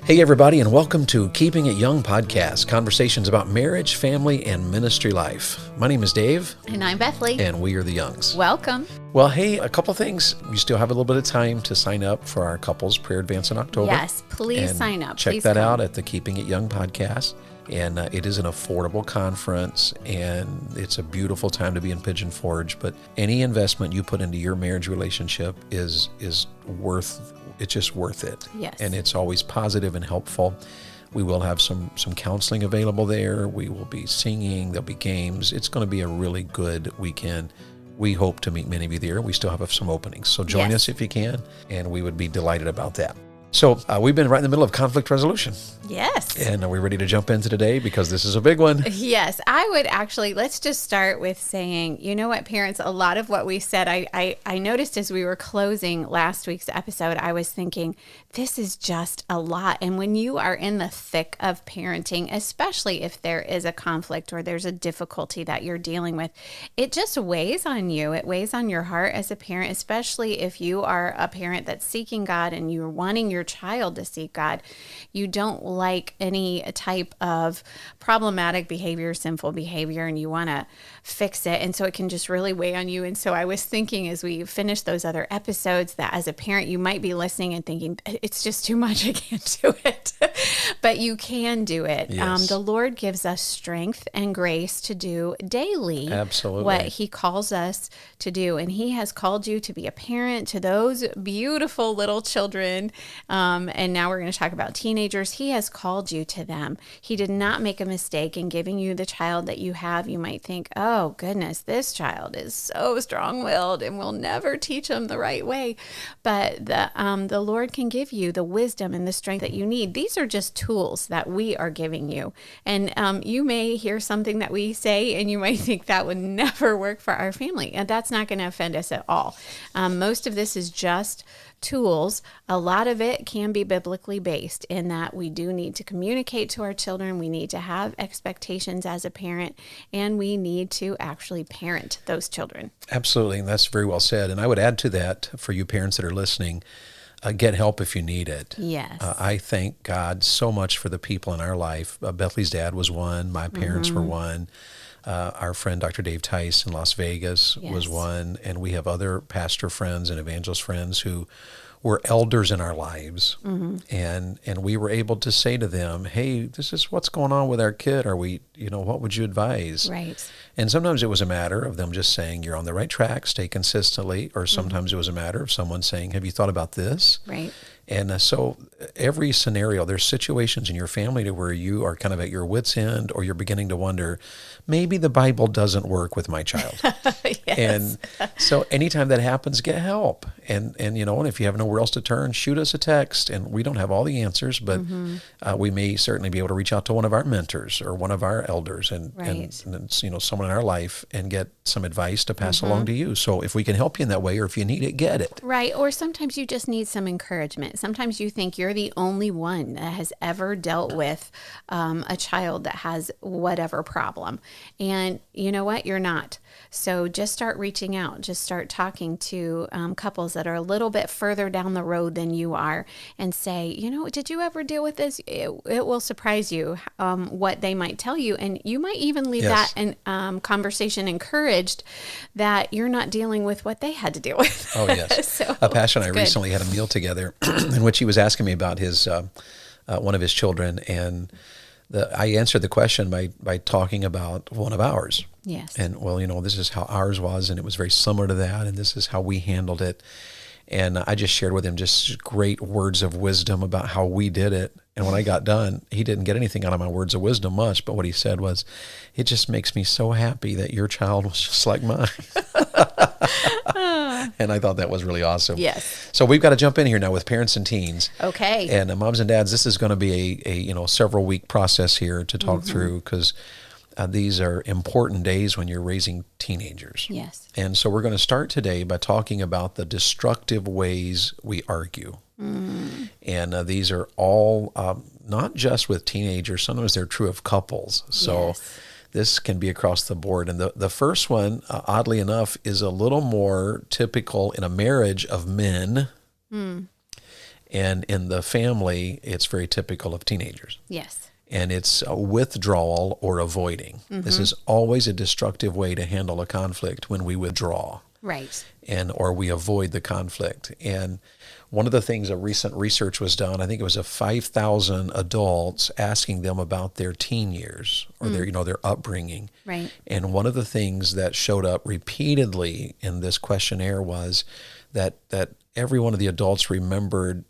Hey, everybody, and welcome to Keeping It Young podcast, conversations about marriage, family, and ministry life. My name is Dave. And I'm Bethlie. And we are the Youngs. Welcome. Well, hey, a couple things. You still have a little bit of time to sign up for our couples prayer advance in October. Yes, please sign up. Check please that come out at the Keeping It Young podcast. And it is an affordable conference, and it's a beautiful time to be in Pigeon Forge. But any investment you put into your marriage relationship is worth. It's just worth it. Yes. And it's always positive and helpful. We will have some counseling available there. We will be singing. There'll be games. It's going to be a really good weekend. We hope to meet many of you there. We still have some openings. So join us if you can, and we would be delighted about that. So we've been right in the middle of conflict resolution. Yes. And are we ready to jump into today? Because this is a big one. Yes. I would actually, let's just start with saying, you know what, parents, a lot of what we said, I noticed as we were closing last week's episode, I was thinking, this is just a lot. And when you are in the thick of parenting, especially if there is a conflict or there's a difficulty that you're dealing with, it just weighs on you. It weighs on your heart as a parent, especially if you are a parent that's seeking God and you're wanting your child to seek God. You don't like any type of problematic behavior, sinful behavior, and you want to fix it. And so it can just really weigh on you. And so I was thinking as we finish those other episodes that as a parent, you might be listening and thinking, it's just too much. I can't do it. But you can do it. Yes. The Lord gives us strength and grace to do daily Absolutely what He calls us to do. And He has called you to be a parent to those beautiful little children. And now we're going to talk about teenagers. He has called you to them. He did not make a mistake in giving you the child that you have. You might think, oh goodness, this child is so strong-willed and we'll never teach them the right way. But the Lord can give you the wisdom and the strength that you need. These are just tools that we are giving you. And you may hear something that we say and you might think that would never work for our family. And that's not going to offend us at all. Most of this is just tools. A lot of it can be biblically based in that we do need to communicate to our children. We need to have expectations as a parent, and we need to actually parent those children. Absolutely. And that's very well said. And I would add to that for you parents that are listening, get help if you need it. Yes. I thank God so much for the people in our life. Bethlie's dad was one. My parents were one. Our friend Dr. Dave Tice in Las Vegas was one, and we have other pastor friends and evangelist friends who were elders in our lives, and we were able to say to them, hey, this is what's going on with our kid. Are we, what would you advise? Right. And sometimes it was a matter of them just saying, you're on the right track, stay consistently, or sometimes it was a matter of someone saying, have you thought about this? Right. And so every scenario, there's situations in your family to where you are kind of at your wit's end, or you're beginning to wonder, maybe the Bible doesn't work with my child. Yes. And so anytime that happens, get help. And if you have nowhere else to turn, shoot us a text. And we don't have all the answers, but we may certainly be able to reach out to one of our mentors or one of our elders and someone in our life and get some advice to pass along to you. So if we can help you in that way, or if you need it, get it. Right. Or sometimes you just need some encouragement. Sometimes you think you're the only one that has ever dealt with a child that has whatever problem. And you know what? You're not. So just start reaching out. Just start talking to couples that are a little bit further down the road than you are and say, did you ever deal with this? It will surprise you what they might tell you. And you might even leave that conversation encouraged that you're not dealing with what they had to deal with. Oh, yes. So, Pastor and I recently had a meal together in which he was asking me about his one of his children, and I answered the question by talking about one of ours. Yes. And this is how ours was, and it was very similar to that, and this is how we handled it. And I just shared with him just great words of wisdom about how we did it. And when I got done, he didn't get anything out of my words of wisdom much, but what he said was, it just makes me so happy that your child was just like mine. And I thought that was really awesome. Yes. So we've got to jump in here now with parents and teens. Okay. And moms and dads, this is going to be a several week process here to talk through, because these are important days when you're raising teenagers. Yes. And so we're going to start today by talking about the destructive ways we argue. And these are all not just with teenagers. Sometimes they're true of couples. So this can be across the board. And the first one, oddly enough, is a little more typical in a marriage of men. And in the family, it's very typical of teenagers. Yes. And it's a withdrawal or avoiding. This is always a destructive way to handle a conflict when we withdraw. Right. Or we avoid the conflict. And one of the things, a recent research was done, I think it was 5,000 adults asking them about their teen years or their upbringing. Right. And one of the things that showed up repeatedly in this questionnaire was that every one of the adults remembered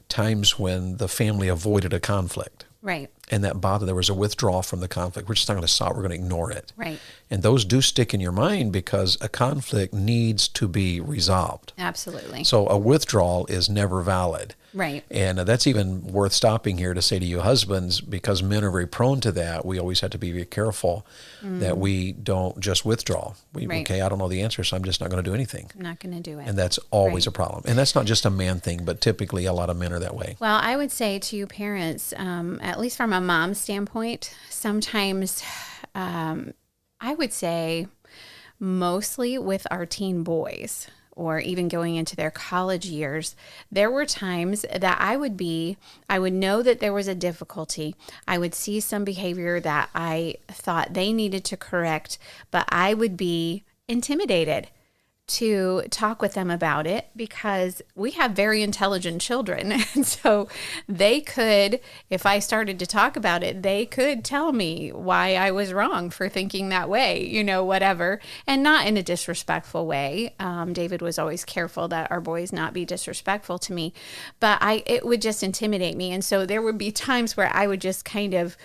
times when the family avoided a conflict. Right. And that bothered, there was a withdrawal from the conflict. We're just not going to solve it, we're going to ignore it. Right. And those do stick in your mind because a conflict needs to be resolved. Absolutely. So a withdrawal is never valid. Right. And that's even worth stopping here to say to you husbands, because men are very prone to that. We always have to be very careful that we don't just withdraw. Right. Okay, I don't know the answer, so I'm just not going to do anything. I'm not going to do it. And that's always a problem. And that's not just a man thing, but typically a lot of men are that way. Well, I would say to you parents, at least from a mom's standpoint, sometimes I would say mostly with our teen boys or even going into their college years, there were times that I would know that there was a difficulty. I would see some behavior that I thought they needed to correct, but I would be intimidated to talk with them about it because we have very intelligent children. And so they could, if I started to talk about it, they could tell me why I was wrong for thinking that way, whatever, and not in a disrespectful way. David was always careful that our boys not be disrespectful to me, but it would just intimidate me. And so there would be times where I would just kind of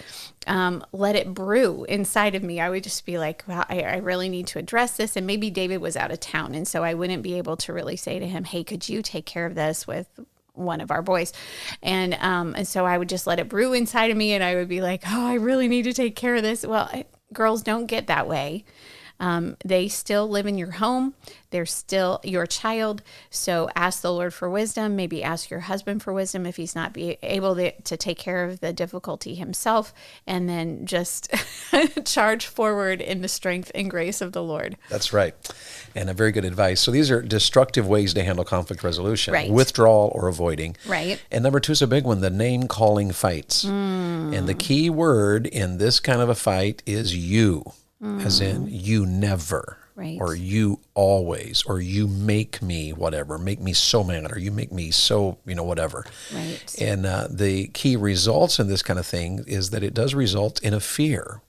let it brew inside of me. I would just be like, well, I really need to address this. And maybe David was out of town. And so I wouldn't be able to really say to him, hey, could you take care of this with one of our boys? And so I would just let it brew inside of me. And I would be like, oh, I really need to take care of this. Well, girls don't get that way. They still live in your home. They're still your child. So ask the Lord for wisdom. Maybe ask your husband for wisdom if he's not able to take care of the difficulty himself. And then just charge forward in the strength and grace of the Lord. That's right. And a very good advice. So these are destructive ways to handle conflict resolution. Right. Withdrawal or avoiding. Right. And number 2 is a big one, the name-calling fights. And the key word in this kind of a fight is you. As in, you never, right, or you always, or you make me whatever, make me so mad, or you make me so, whatever. Right. And the key results in this kind of thing is that it does result in a fear.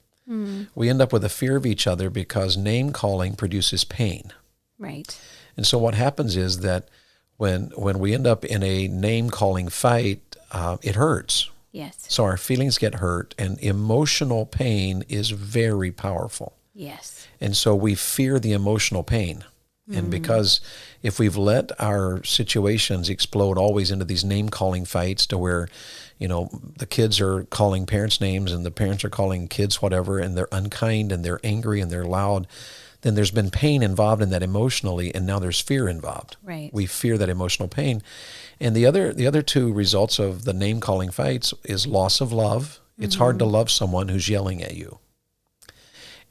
We end up with a fear of each other because name calling produces pain. Right. And so what happens is that when we end up in a name calling fight, it hurts. Yes. So our feelings get hurt, and emotional pain is very powerful. Yes. And so we fear the emotional pain. And because if we've let our situations explode always into these name-calling fights to where, the kids are calling parents names and the parents are calling kids whatever, and they're unkind and they're angry and they're loud, then there's been pain involved in that emotionally, and now there's fear involved. Right. We fear that emotional pain. And the other 2 results of the name-calling fights is loss of love. It's hard to love someone who's yelling at you.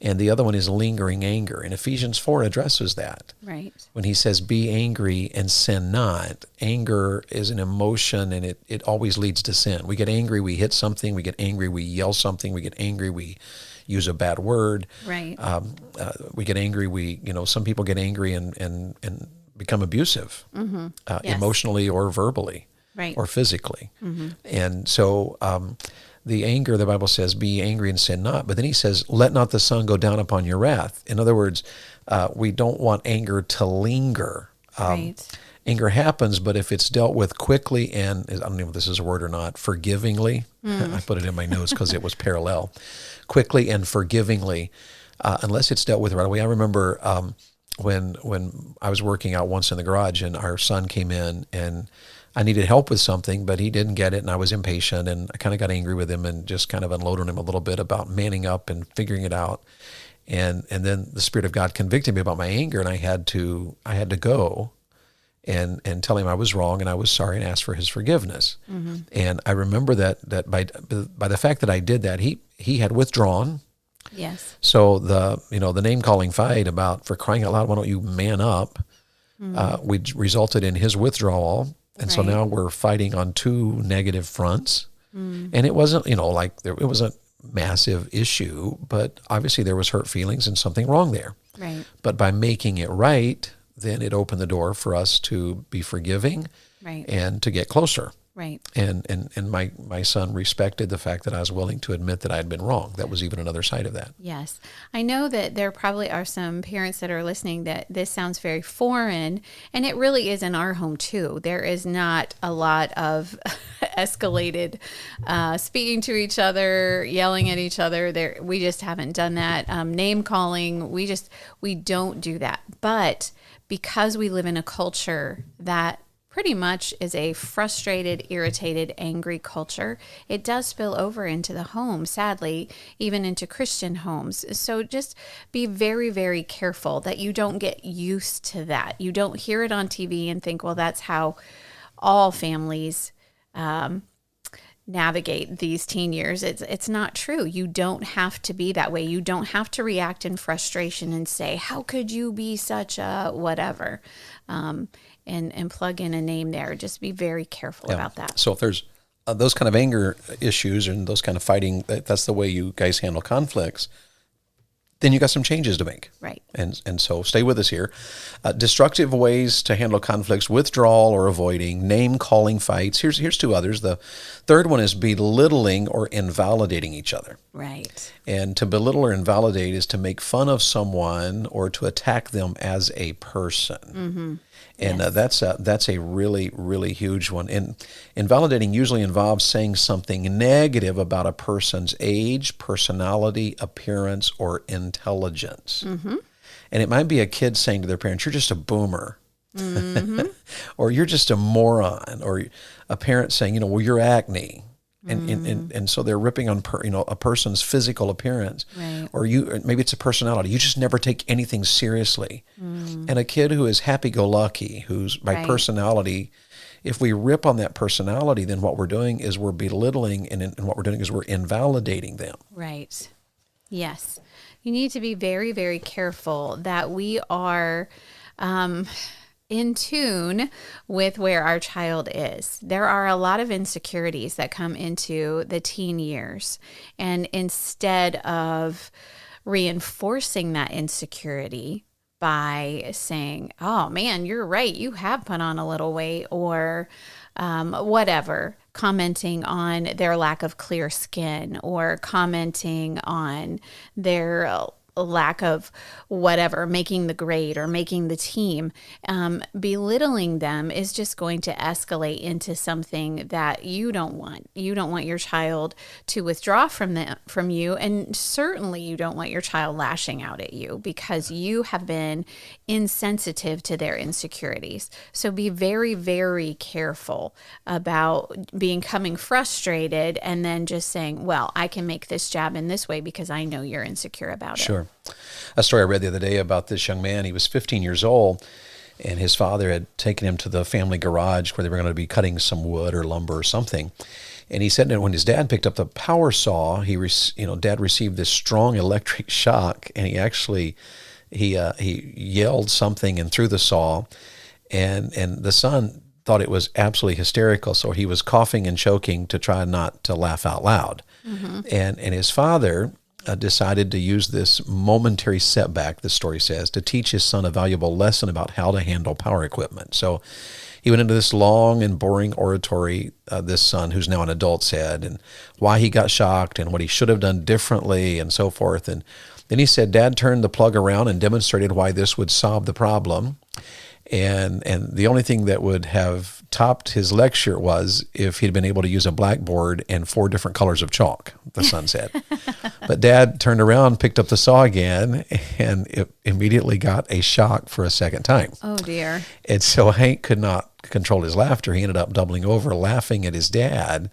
And the other one is lingering anger. And Ephesians 4 addresses that. Right. When he says, be angry and sin not. Anger is an emotion, and it always leads to sin. We get angry, we hit something. We get angry, we yell something. We get angry, we use a bad word. Right. We get angry, some people get angry and become abusive, Yes. emotionally or verbally, right, or physically. And so the anger, the Bible says, be angry and sin not. But then he says, let not the sun go down upon your wrath. In other words, we don't want anger to linger. right. Anger happens, but if it's dealt with quickly and, I don't know if this is a word or not, forgivingly, I put it in my notes because it was parallel, quickly and forgivingly, unless it's dealt with right away. I remember when I was working out once in the garage and our son came in and I needed help with something, but he didn't get it and I was impatient and I kind of got angry with him and just kind of unloaded on him a little bit about manning up and figuring it out. And then the Spirit of God convicted me about my anger, and I had to go and tell him I was wrong and I was sorry and ask for his forgiveness. And I remember that by the fact that I did that, he had withdrawn. Yes. So the name calling fight about, for crying out loud, why don't you man up, we resulted in his withdrawal. And so now we're fighting on two negative fronts. And it wasn't, it was a massive issue, but obviously there was hurt feelings and something wrong there. Right. But by making it right, then it opened the door for us to be forgiving and to get closer. Right. And my son respected the fact that I was willing to admit that I had been wrong. That was even another side of that. Yes. I know that there probably are some parents that are listening that this sounds very foreign, and it really is in our home too. There is not a lot of escalated speaking to each other, yelling at each other. We just haven't done that. Name calling, we don't do that. But because we live in a culture that pretty much is a frustrated, irritated, angry culture, it does spill over into the home, sadly, even into Christian homes. So just be very, very careful that you don't get used to that. You don't hear it on TV and think, well, that's how all families navigate these teen years. It's not true. You don't have to be that way. You don't have to react in frustration and say, how could you be such a whatever? And plug in a name there. Just be very careful about that. So if there's those kind of anger issues and those kind of fighting, that's the way you guys handle conflicts, then you got some changes to make. Right. And so stay with us here. Destructive ways to handle conflicts: withdrawal or avoiding, name-calling fights. Here's two others. The third one is belittling or invalidating each other. Right. And to belittle or invalidate is to make fun of someone or to attack them as a person. Mm-hmm. And that's a really, really huge one. And invalidating usually involves saying something negative about a person's age, personality, appearance, or intelligence. Mm-hmm. And it might be a kid saying to their parents, "You're just a boomer," mm-hmm. or "You're just a moron," or a parent saying, "Well, you're acne." And so they're ripping on a person's physical appearance, right. Or maybe it's a personality. You just never take anything seriously. And a kid who is happy-go-lucky, who's by personality, if we rip on that personality, then what we're doing is we're belittling, and what we're doing is we're invalidating them. Right. Yes. You need to be very, very careful that we are in tune with where our child is. There are a lot of insecurities that come into the teen years. And instead of reinforcing that insecurity by saying, "Oh man, you're right, you have put on a little weight," or whatever, commenting on their lack of clear skin, or commenting on their lack of whatever, making the grade or making the team, belittling them is just going to escalate into something that you don't want. You don't want your child to withdraw from you, and certainly you don't want your child lashing out at you because you have been insensitive to their insecurities. So be very, very careful about becoming frustrated and then just saying, "Well, I can make this jab in this way because I know you're insecure about it." Sure. A story I read the other day about this young man. He was 15 years old, and his father had taken him to the family garage where they were going to be cutting some wood or lumber or something. And he said that when his dad picked up the power saw, Dad received this strong electric shock, and he yelled something and threw the saw, and the son thought it was absolutely hysterical, so he was coughing and choking to try not to laugh out loud. Mm-hmm. And his father decided to use this momentary setback, the story says, to teach his son a valuable lesson about how to handle power equipment. So he went into this long and boring oratory, this son, who's now an adult, said, and why he got shocked and what he should have done differently and so forth. And then he said, "Dad turned the plug around and demonstrated why this would solve the problem. And the only thing that would have topped his lecture was if he'd been able to use a blackboard and 4 different colors of chalk," the son said. But Dad turned around, picked up the saw again, and it immediately got a shock for a second time. Oh, dear. And so Hank could not control his laughter. He ended up doubling over, laughing at his dad.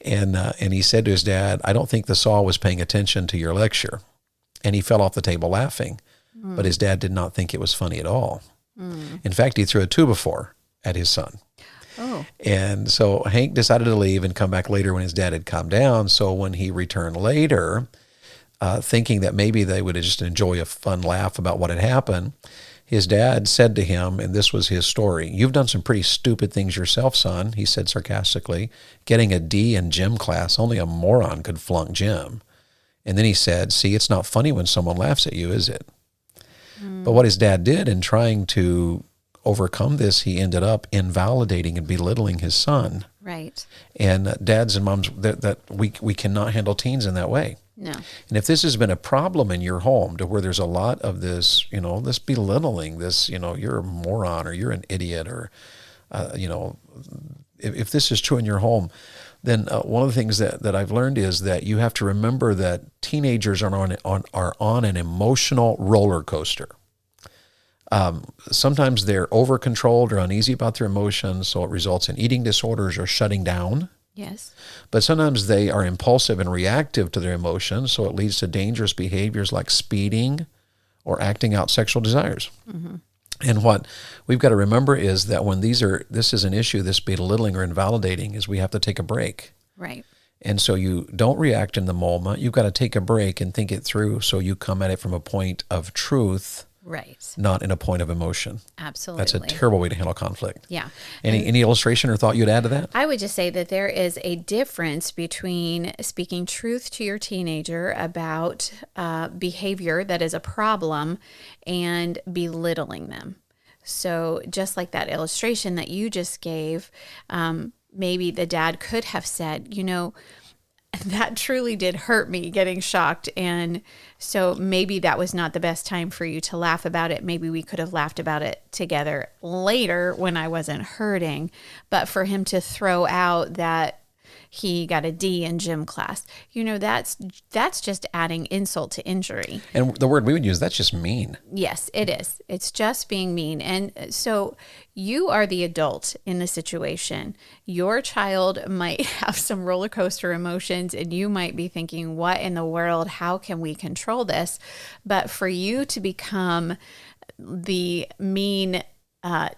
And he said to his dad, "I don't think the saw was paying attention to your lecture." And he fell off the table laughing. But his dad did not think it was funny at all. In fact, he threw a 2-by-4 at his son. Oh. And so Hank decided to leave and come back later when his dad had calmed down. So when he returned later, thinking that maybe they would just enjoy a fun laugh about what had happened, his dad said to him, and this was his story, "You've done some pretty stupid things yourself, son," he said sarcastically. "Getting a D in gym class, only a moron could flunk gym." And then he said, "See, it's not funny when someone laughs at you, is it?" But what his dad did in trying to overcome this, he ended up invalidating and belittling his son. Right. And dads and moms, that we cannot handle teens in that way. No. And if this has been a problem in your home to where there's a lot of this, this belittling, this, you're a moron or you're an idiot or, if this is true in your home, then one of the things that I've learned is that you have to remember that teenagers are on an emotional roller coaster. Sometimes they're over-controlled or uneasy about their emotions, so it results in eating disorders or shutting down. Yes. But sometimes they are impulsive and reactive to their emotions, so it leads to dangerous behaviors like speeding or acting out sexual desires. Mm-hmm. And what we've got to remember is that when this is an issue, this belittling or invalidating, is we have to take a break. Right. And so you don't react in the moment. You've got to take a break and think it through so you come at it from a point of truth. Right. Not in a point of emotion. Absolutely. That's a terrible way to handle conflict. Yeah. Any illustration or thought you'd add to that? I would just say that there is a difference between speaking truth to your teenager about behavior that is a problem and belittling them. So just like that illustration that you just gave, maybe the dad could have said, that truly did hurt me, getting shocked. And so maybe that was not the best time for you to laugh about it. Maybe we could have laughed about it together later when I wasn't hurting. But for him to throw out that he got a D in gym class, that's just adding insult to injury. And the word we would use, that's just mean. Yes, it is. It's just being mean. And so you are the adult in the situation. Your child might have some roller coaster emotions and you might be thinking, what in the world? How can we control this? But for you to become the mean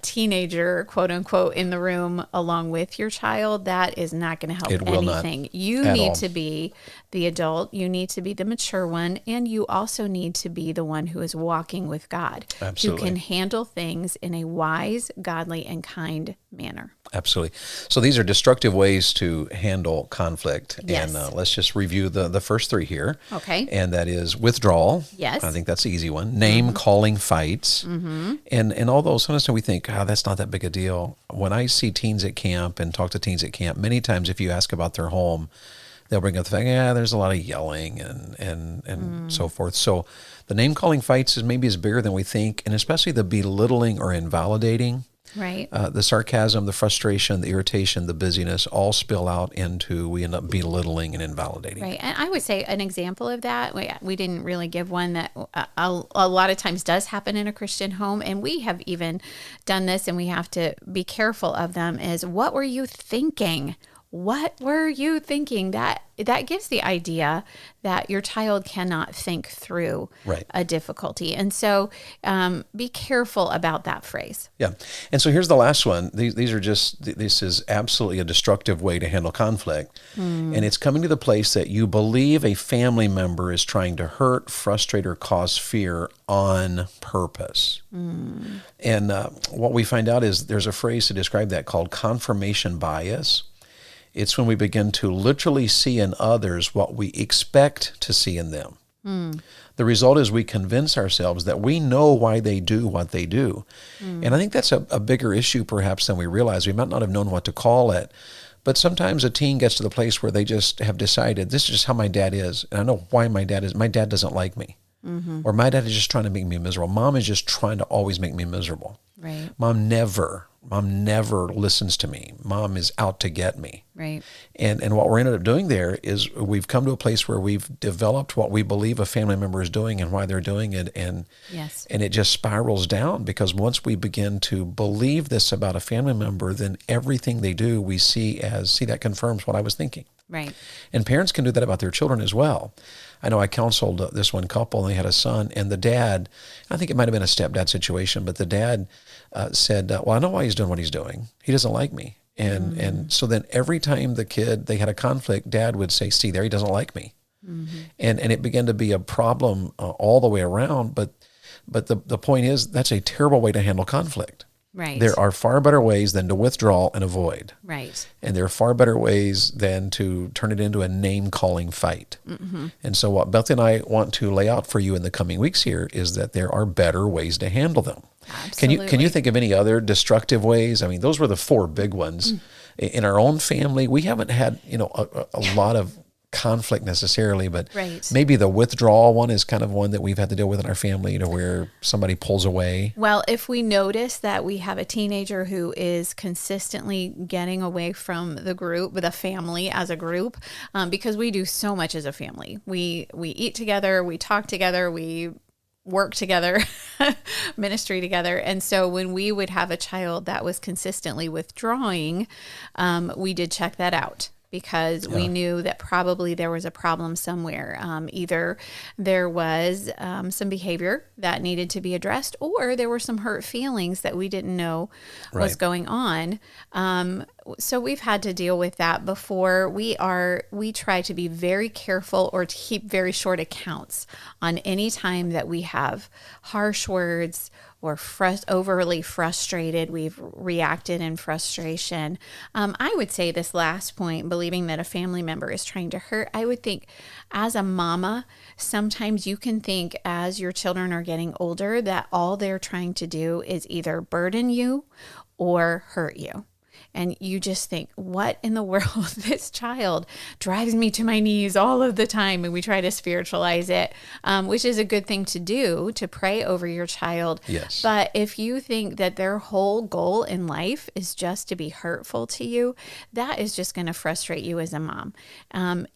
teenager, quote unquote, in the room along with your child, that is not going to help anything. You need to be the adult. You need to be the mature one. And you also need to be the one who is walking with God. Absolutely. Who can handle things in a wise, godly, and kind manner. Absolutely. So these are destructive ways to handle conflict. Yes. And let's just review the first three here. Okay. And that is withdrawal. Yes. I think that's the easy one. Name calling fights. Mm-hmm. And all those, sometimes we think, that's not that big a deal. When I see teens at camp and talk to teens at camp, many times if you ask about their home, they'll bring up the fact, there's a lot of yelling and so forth. So the name calling fights is bigger than we think, and especially the belittling or invalidating. Right. The sarcasm, the frustration, the irritation, the busyness all spill out into, we end up belittling and invalidating. Right. And I would say an example of that, we didn't really give one that a lot of times does happen in a Christian home. And we have even done this, and we have to be careful of them, is what were you thinking? What were you thinking? That gives the idea that your child cannot think through a difficulty. And so be careful about that phrase. Yeah. And so here's the last one. This is absolutely a destructive way to handle conflict. And it's coming to the place that you believe a family member is trying to hurt, frustrate, or cause fear on purpose. And what we find out is there's a phrase to describe that called confirmation bias. It's when we begin to literally see in others what we expect to see in them. The result is we convince ourselves that we know why they do what they do. And I think that's a bigger issue perhaps than we realize. We might not have known what to call it, but sometimes a teen gets to the place where they just have decided, this is just how my dad is. And I know why my dad doesn't like me. Or my dad is just trying to make me miserable. Mom is just trying to always make me miserable. Right. Mom never listens to me. Mom is out to get me. Right. And what we're ended up doing there is we've come to a place where we've developed what we believe a family member is doing and why they're doing it. And it just spirals down, because once we begin to believe this about a family member, then everything they do we see that confirms what I was thinking. Right. And parents can do that about their children as well. I know I counseled this one couple, and they had a son, and the dad, I think it might have been a stepdad situation, but the dad said, well, I know why he's doing what he's doing. He doesn't like me. And so then every time they had a conflict, dad would say, see there, he doesn't like me. And it began to be a problem all the way around. But But the point is, that's a terrible way to handle conflict. Right. There are far better ways than to withdraw and avoid. Right. And there are far better ways than to turn it into a name-calling fight. Mm-hmm. And so what Bethlie and I want to lay out for you in the coming weeks here is that there are better ways to handle them. Absolutely. Can you think of any other destructive ways? I mean, those were the four big ones. In our own family, we haven't had, a lot of conflict necessarily, but Right. maybe the withdrawal one is kind of one that we've had to deal with in our family, where somebody pulls away. Well, if we notice that we have a teenager who is consistently getting away from the group, the family as a group, because we do so much as a family. We eat together, we talk together, we work together, ministry together. And so when we would have a child that was consistently withdrawing, we did check that out, because we knew that probably there was a problem somewhere. Either there was some behavior that needed to be addressed, or there were some hurt feelings that we didn't know was going on. So we've had to deal with that before. We try to be very careful, or to keep very short accounts on any time that we have harsh words or overly frustrated, we've reacted in frustration. I would say this last point, believing that a family member is trying to hurt, I would think as a mama, sometimes you can think as your children are getting older that all they're trying to do is either burden you or hurt you. And you just think, what in the world? This child drives me to my knees all of the time. And we try to spiritualize it, which is a good thing to do, to pray over your child. Yes. But if you think that their whole goal in life is just to be hurtful to you, that is just going to frustrate you as a mom.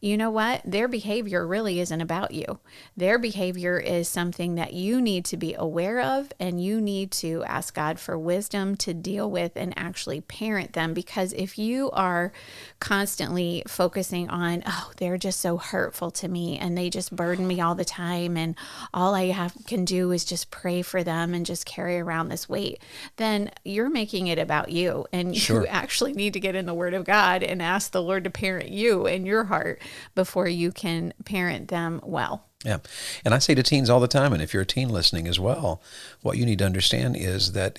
You know what? Their behavior really isn't about you. Their behavior is something that you need to be aware of, and you need to ask God for wisdom to deal with and actually parent them. Because if you are constantly focusing on, oh, they're just so hurtful to me and they just burden me all the time, and all I can do is just pray for them and just carry around this weight, then you're making it about you. And you actually need to get in the Word of God and ask the Lord to parent you in your heart before you can parent them well. Yeah. And I say to teens all the time, and if you're a teen listening as well, what you need to understand is that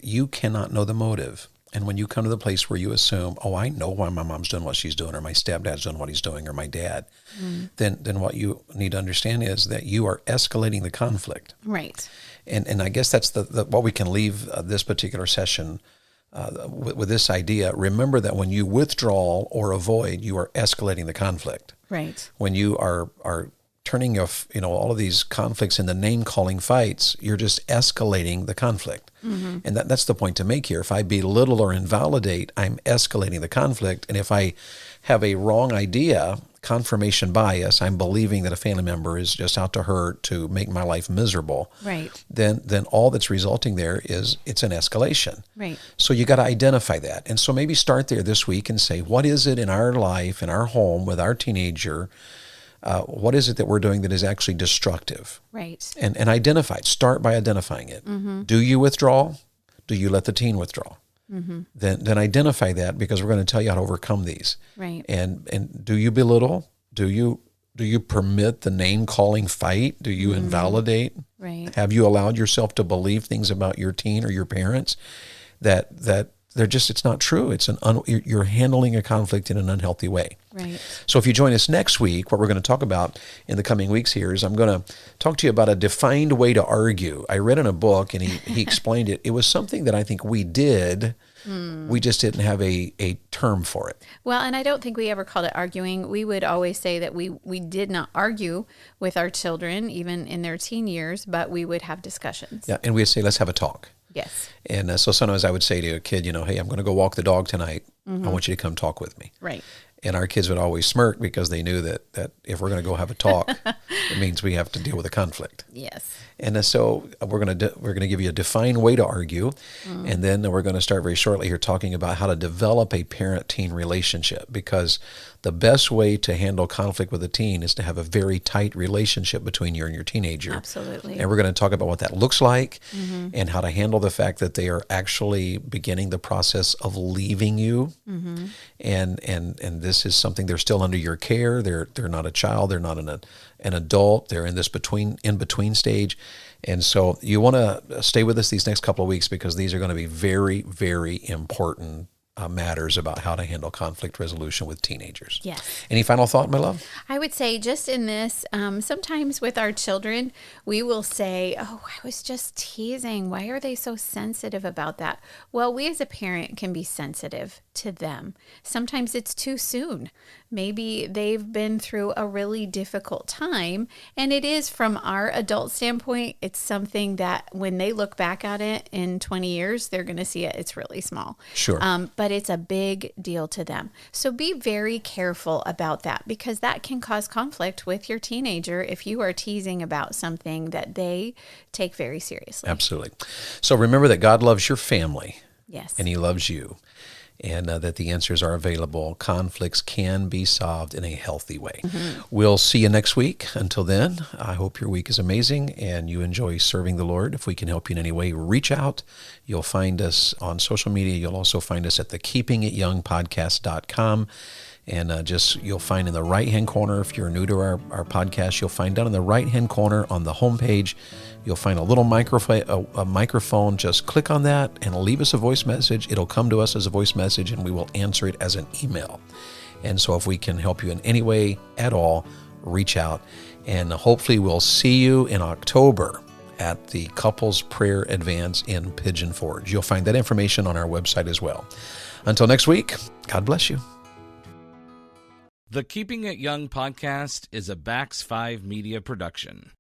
you cannot know the motive. And when you come to the place where you assume, oh, I know why my mom's doing what she's doing, or my stepdad's doing what he's doing, or my dad, then what you need to understand is that you are escalating the conflict. Right. And I guess that's what we can leave this particular session with this idea. Remember that when you withdraw or avoid, you are escalating the conflict. Right. When you are turning all of these conflicts into name-calling fights, you're just escalating the conflict. Mm-hmm. And that's the point to make here. If I belittle or invalidate, I'm escalating the conflict. And if I have a wrong idea, confirmation bias, I'm believing that a family member is just out to hurt, to make my life miserable. Right. Then all that's resulting there is it's an escalation. Right. So you got to identify that. And so maybe start there this week and say, what is it in our life, in our home, with our teenager, what is it that we're doing that is actually destructive? Right. And identify it. Start by identifying it. Mm-hmm. Do you withdraw? Do you let the teen withdraw? Mm-hmm. Then identify that, because we're going to tell you how to overcome these. Right. And do you belittle? Do you permit the name-calling fight? Do you invalidate? Right. Have you allowed yourself to believe things about your teen or your parents that they're just, it's not true. You're handling a conflict in an unhealthy way. Right. So if you join us next week, what we're going to talk about in the coming weeks here is I'm going to talk to you about a defined way to argue. I read in a book, and he explained it. It was something that I think we did. We just didn't have a term for it. Well, and I don't think we ever called it arguing. We would always say that we did not argue with our children, even in their teen years, but we would have discussions. Yeah, and we'd say, let's have a talk. Yes. And so sometimes I would say to a kid, hey, I'm going to go walk the dog tonight. Mm-hmm. I want you to come talk with me. Right. And our kids would always smirk, because they knew that if we're going to go have a talk, it means we have to deal with a conflict. Yes. And so we're going to give you a defined way to argue, and then we're going to start very shortly here talking about how to develop a parent-teen relationship, because the best way to handle conflict with a teen is to have a very tight relationship between you and your teenager. Absolutely. And we're going to talk about what that looks like, and how to handle the fact that they are actually beginning the process of leaving you, and this is something, they're still under your care. They're not a child. They're not an adult. They're in this in between stage. And so you want to stay with us these next couple of weeks, because these are going to be very, very important matters about how to handle conflict resolution with teenagers. Yes. Any final thought, my love? I would say just in this, sometimes with our children, we will say, oh, I was just teasing. Why are they so sensitive about that? Well, we as a parent can be sensitive to them. Sometimes it's too soon. Maybe they've been through a really difficult time, and it is, from our adult standpoint, it's something that when they look back at it in 20 years, they're going to see it's really small. Sure. But it's a big deal to them. So be very careful about that, because that can cause conflict with your teenager if you are teasing about something that they take very seriously. Absolutely. So remember that God loves your family. Yes. And He loves you. And that the answers are available. Conflicts can be solved in a healthy way. Mm-hmm. We'll see you next week. Until then, I hope your week is amazing and you enjoy serving the Lord. If we can help you in any way, reach out. You'll find us on social media. You'll also find us at the keepingityoungpodcast.com. And you'll find in the right-hand corner, if you're new to our podcast, you'll find down in the right-hand corner on the homepage, you'll find a little microphone. Just click on that and leave us a voice message. It'll come to us as a voice message, and we will answer it as an email. And so if we can help you in any way at all, reach out. And hopefully we'll see you in October at the Couples Prayer Advance in Pigeon Forge. You'll find that information on our website as well. Until next week, God bless you. The Keeping It Young podcast is a Bax 5 Media production.